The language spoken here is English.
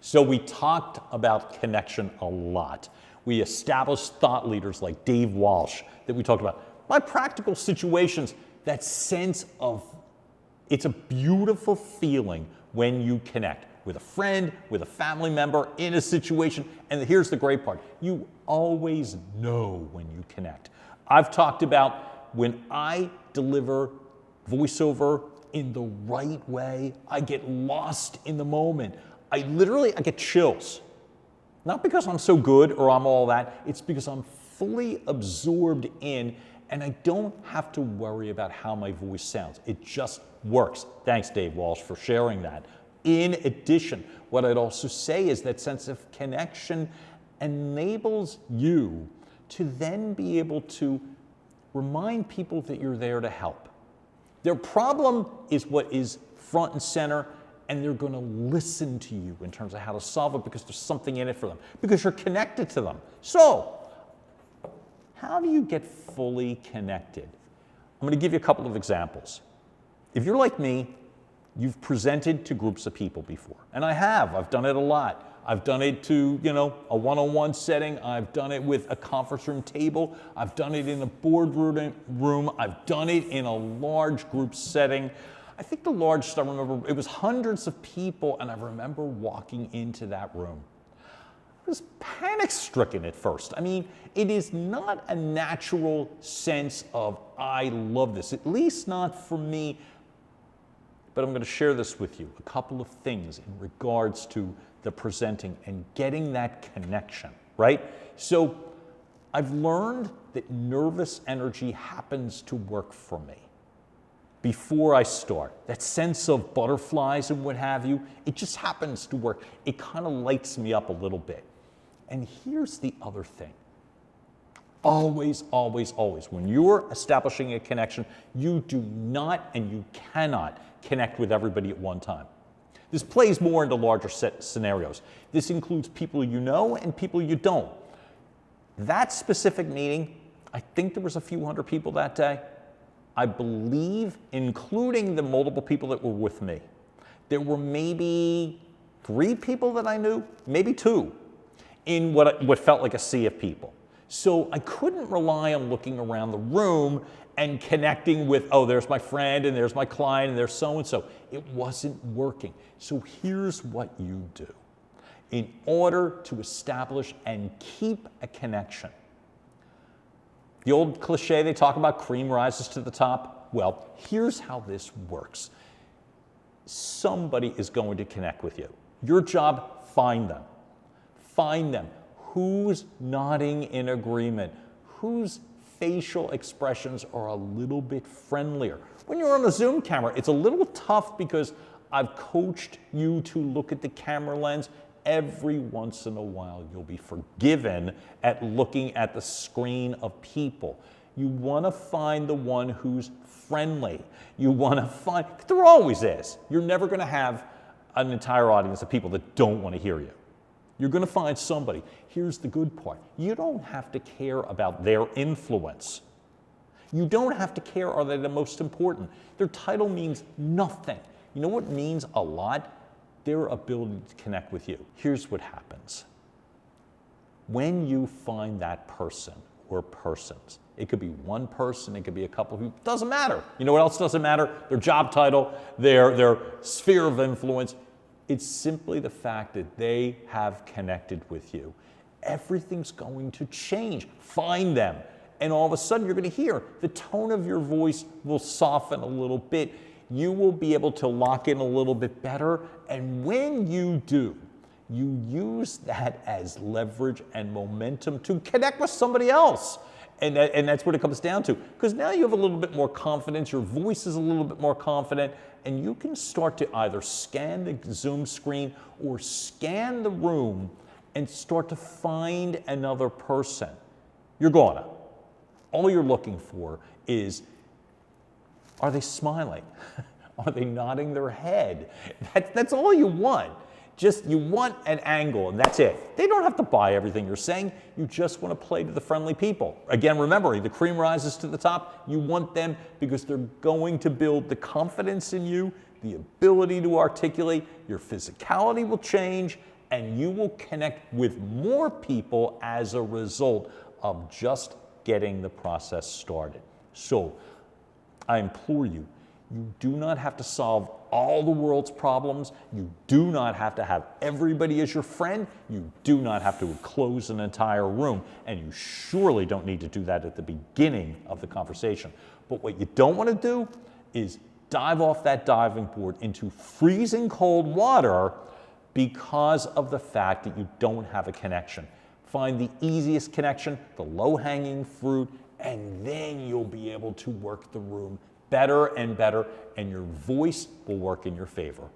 So we talked about connection a lot. We established thought leaders like Dave Walsh that we talked about. By practical situations, that sense of, it's a beautiful feeling when you connect with a friend, with a family member, in a situation. And here's the great part. You always know when you connect. I've talked about when I deliver voiceover in the right way, I get lost in the moment. I get chills. Not because I'm so good or I'm all that, it's because I'm fully absorbed in, and I don't have to worry about how my voice sounds. It just works. Thanks, Dave Walsh, for sharing that. In addition, what I'd also say is that sense of connection enables you to then be able to remind people that you're there to help. Their problem is what is front and center, and they're going to listen to you in terms of how to solve it because there's something in it for them, because you're connected to them. So, how do you get fully connected? I'm going to give you a couple of examples. If you're like me, you've presented to groups of people before, and I have. I've done it a lot. I've done it to, a one-on-one setting. I've done it with a conference room table. I've done it in a boardroom. I've done it in a large group setting. I think the largest I remember, it was hundreds of people, and I remember walking into that room. I was panic-stricken at first. I mean, it is not a natural sense of, I love this, at least not for me. But I'm going to share this with you, a couple of things in regards to the presenting and getting that connection, right? So I've learned that nervous energy happens to work for me before I start. That sense of butterflies and what have you, it just happens to work. It kind of lights me up a little bit. And here's the other thing. Always, always, always, when you're establishing a connection, you do not and you cannot connect with everybody at one time. This plays more into larger scenarios. This includes people you know and people you don't. That specific meeting, I think there was a few hundred people that day. I believe, including the multiple people that were with me, there were maybe 3 people that I knew, maybe 2, in what felt like a sea of people. So I couldn't rely on looking around the room and connecting with, oh, there's my friend, and there's my client, and there's so-and-so. It wasn't working. So here's what you do. In order to establish and keep a connection, the old cliche they talk about, cream rises to the top. Well, here's how this works. Somebody is going to connect with you. Your job, find them. Find them. Who's nodding in agreement? Whose facial expressions are a little bit friendlier? When you're on a Zoom camera, it's a little tough because I've coached you to look at the camera lens. Every once in a while, you'll be forgiven at looking at the screen of people. You want to find the one who's friendly. You want to find, there always is. You're never going to have an entire audience of people that don't want to hear you. You're going to find somebody. Here's the good part. You don't have to care about their influence. You don't have to care, are they the most important? Their title means nothing. You know what means a lot? Their ability to connect with you. Here's what happens. When you find that person or persons, it could be one person, it could be a couple of people, doesn't matter. You know what else doesn't matter? Their job title, their sphere of influence. It's simply the fact that they have connected with you. Everything's going to change. Find them. And all of a sudden you're going to hear the tone of your voice will soften a little bit. You will be able to lock in a little bit better. And when you do, you use that as leverage and momentum to connect with somebody else. And that's what it comes down to. Because now you have a little bit more confidence, your voice is a little bit more confident, and you can start to either scan the Zoom screen or scan the room and start to find another person. You're gonna. All you're looking for is, are they smiling? Are they nodding their head? That's all you want. Just, you want an angle, and that's it. They don't have to buy everything you're saying. You just want to play to the friendly people. Again, remember, the cream rises to the top. You want them because they're going to build the confidence in you, the ability to articulate. Your physicality will change, and you will connect with more people as a result of just getting the process started. So I implore you, you do not have to solve all the world's problems. You do not have to have everybody as your friend. You do not have to close an entire room. And you surely don't need to do that at the beginning of the conversation. But what you don't want to do is dive off that diving board into freezing cold water because of the fact that you don't have a connection. Find the easiest connection, the low-hanging fruit, and then you'll be able to work the room better and better, and your voice will work in your favor.